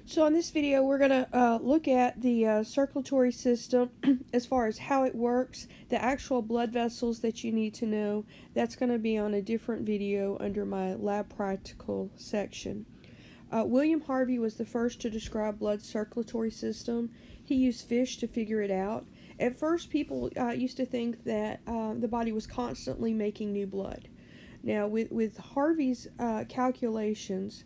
So in this video, we're going to look at the circulatory system as far as how it works, the actual blood vessels that you need to know. That's going to be on a different video under my lab practical section. William Harvey was the first to describe blood circulatory system. He used fish to figure it out. At first, people used to think that the body was constantly making new blood. Now, with Harvey's calculations,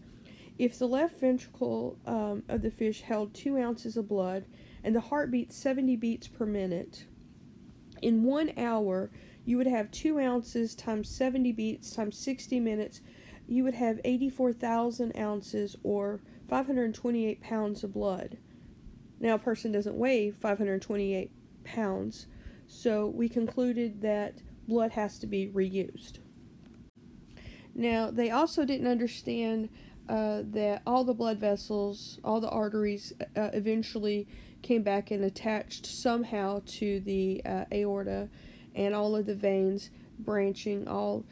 if the left ventricle of the fish held 2 ounces of blood and the heart beat 70 beats per minute, in 1 hour you would have 2 ounces times 70 beats times 60 minutes. You would have 84,000 ounces or 528 pounds of blood. Now, a person doesn't weigh 528 pounds, so we concluded that blood has to be reused. Now, they also didn't understand that all the blood vessels, all the arteries eventually came back and attached somehow to the aorta, and all of the veins branching, all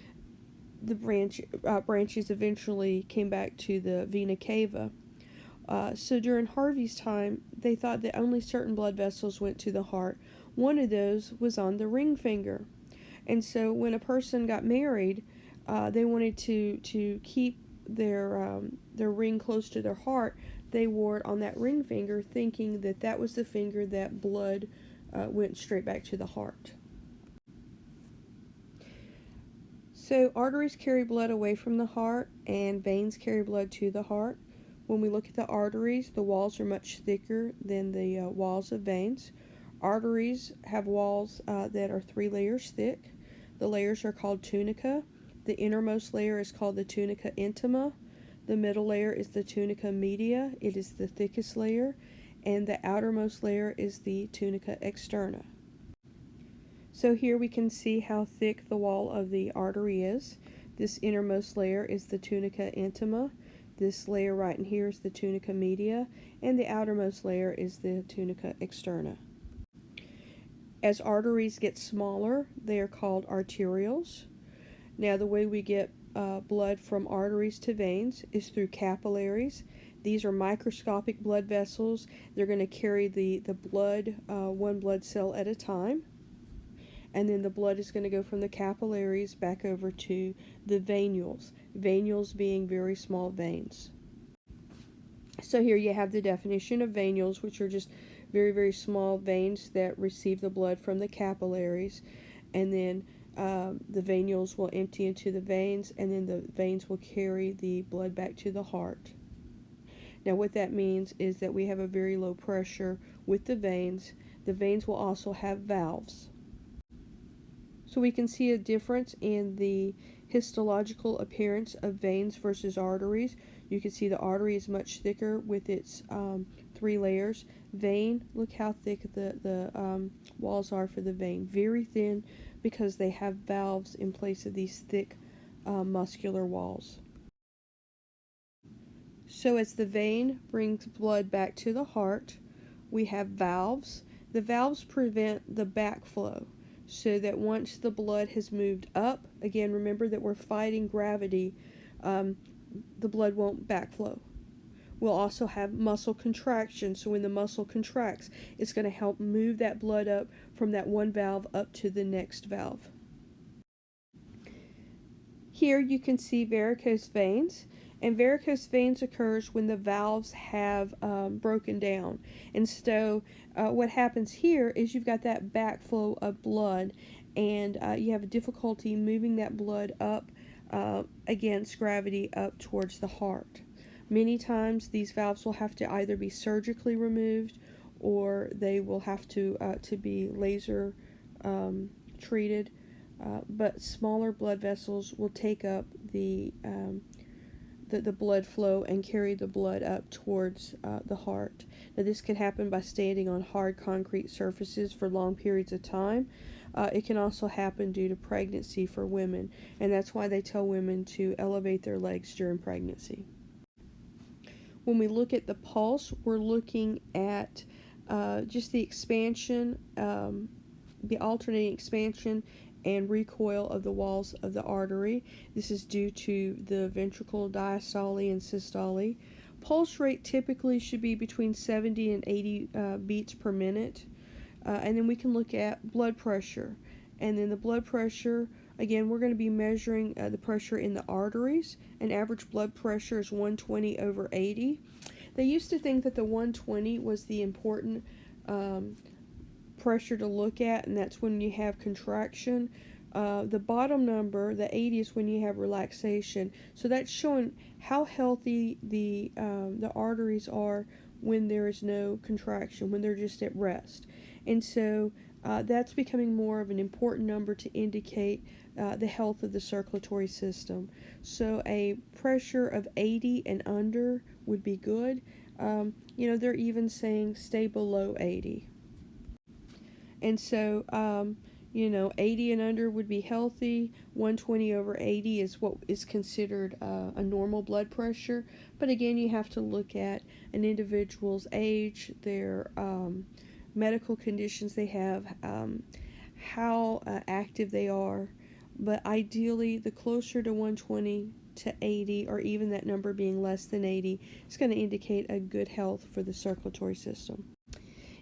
the branches eventually came back to the vena cava. So during Harvey's time, they thought that only certain blood vessels went to the heart. One of those was on the ring finger. And so when a person got married, they wanted to keep their ring close to their heart. They wore it on that ring finger, thinking that that was the finger that blood went straight back to the heart. So arteries carry blood away from the heart, and veins carry blood to the heart. When we look at the arteries, the walls are much thicker than the walls of veins. Arteries have walls that are 3 layers thick. The layers are called tunica. The innermost layer is called the tunica intima. The middle layer is the tunica media. It is the thickest layer. And the outermost layer is the tunica externa. So here we can see how thick the wall of the artery is. This innermost layer is the tunica intima. This layer right in here is the tunica media. And the outermost layer is the tunica externa. As arteries get smaller, they are called arterioles. Now, the way we get blood from arteries to veins is through capillaries. These are microscopic blood vessels. They're going to carry the blood, one blood cell at a time. And then the blood is going to go from the capillaries back over to the venules. Venules being very small veins. So here you have the definition of venules, which are just very, very small veins that receive the blood from the capillaries. And then the venules will empty into the veins, and then the veins will carry the blood back to the heart. Now, what that means is that we have a very low pressure with the veins. The veins will also have valves. So we can see a difference in the histological appearance of veins versus arteries. You can see the artery is much thicker with its 3 layers. Vein, look how thick the walls are for the vein. Very thin because they have valves in place of these thick muscular walls. So as the vein brings blood back to the heart, we have valves. The valves prevent the backflow, so that once the blood has moved up, again, remember that we're fighting gravity, the blood won't backflow. We'll also have muscle contraction, so when the muscle contracts, it's going to help move that blood up from that one valve up to the next valve. Here you can see varicose veins, and varicose veins occurs when the valves have broken down. And so what happens here is you've got that backflow of blood, and you have a difficulty moving that blood up against gravity up towards the heart. Many times these valves will have to either be surgically removed, or they will have to be laser treated. But smaller blood vessels will take up the blood flow and carry the blood up towards the heart. Now, this can happen by standing on hard concrete surfaces for long periods of time. It can also happen due to pregnancy for women, and that's why they tell women to elevate their legs during pregnancy. When we look at the pulse, we're looking at just the expansion, the alternating expansion and recoil of the walls of the artery. This is due to the ventricle diastole and systole. Pulse rate typically should be between 70 and 80 beats per minute. And then we can look at blood pressure. And then the blood pressure, again, we're going to be measuring the pressure in the arteries. An average blood pressure is 120/80. They used to think that the 120 was the important pressure to look at, and that's when you have contraction. The bottom number, the 80, is when you have relaxation. So that's showing how healthy the arteries are when there is no contraction, when they're just at rest. And so that's becoming more of an important number to indicate the health of the circulatory system. So a pressure of 80 and under would be good. They're even saying stay below 80. And so, 80 and under would be healthy. 120/80 is what is considered a normal blood pressure. But again, you have to look at an individual's age, their medical conditions they have, how active they are. But ideally, the closer to 120 to 80, or even that number being less than 80, is going to indicate a good health for the circulatory system.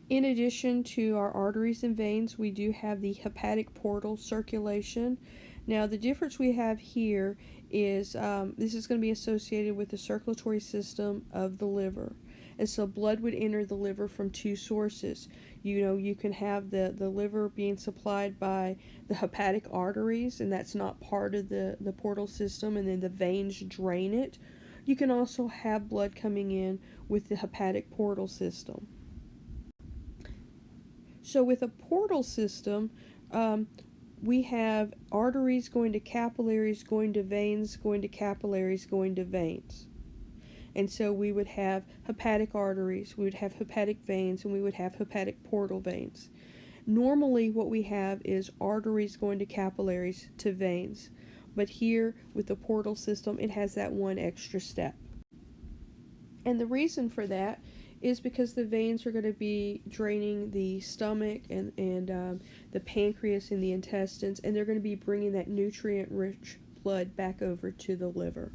In addition to our arteries and veins, we do have the hepatic portal circulation. Now, the difference we have here is this is going to be associated with the circulatory system of the liver. And so blood would enter the liver from two sources. You can have the liver being supplied by the hepatic arteries, and that's not part of the portal system, and then the veins drain it. You can also have blood coming in with the hepatic portal system. So with a portal system, we have arteries going to capillaries, going to veins, going to capillaries, going to veins. And so we would have hepatic arteries, we would have hepatic veins, and we would have hepatic portal veins. Normally what we have is arteries going to capillaries to veins. But here with the portal system, it has that one extra step. And the reason for that is because the veins are going to be draining the stomach and the pancreas and the intestines, and they're going to be bringing that nutrient-rich blood back over to the liver.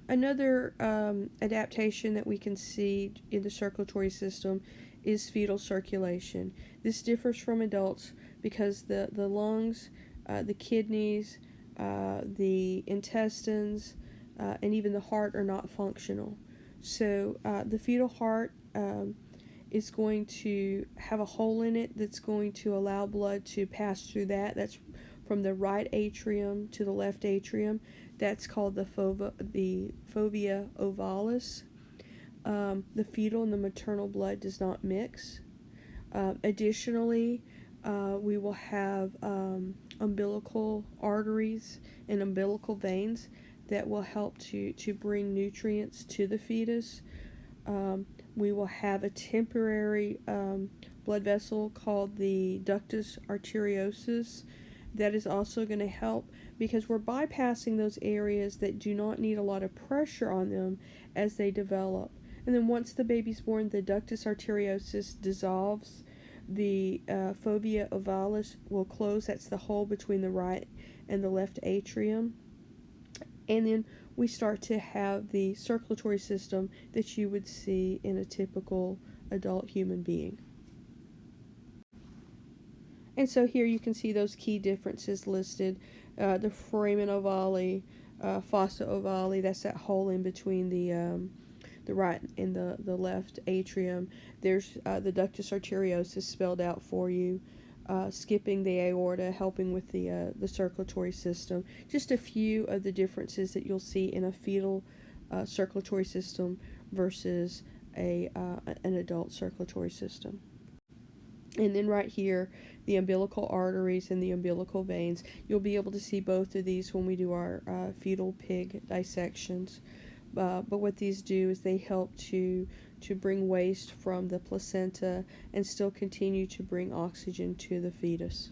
Another adaptation that we can see in the circulatory system is fetal circulation. This differs from adults because the lungs, the kidneys, the intestines, and even the heart are not functional. So the fetal heart is going to have a hole in it that's going to allow blood to pass through that. That's from the right atrium to the left atrium. That's called the fovea ovalis. The fetal and the maternal blood does not mix. Additionally, we will have umbilical arteries and umbilical veins that will help to bring nutrients to the fetus. We will have a temporary blood vessel called the ductus arteriosus that is also going to help because we're bypassing those areas that do not need a lot of pressure on them as they develop. And then once the baby's born, the ductus arteriosus dissolves. The fovea ovalis will close. That's the hole between the right and the left atrium. And then we start to have the circulatory system that you would see in a typical adult human being. And so here you can see those key differences listed. The foramen ovale, fossa ovale, that's that hole in between the right and the left atrium. There's the ductus arteriosus spelled out for you. Skipping the aorta, helping with the circulatory system. Just a few of the differences that you'll see in a fetal circulatory system versus an adult circulatory system. And then right here, the umbilical arteries and the umbilical veins. You'll be able to see both of these when we do our fetal pig dissections. But what these do is they help to bring waste from the placenta and still continue to bring oxygen to the fetus.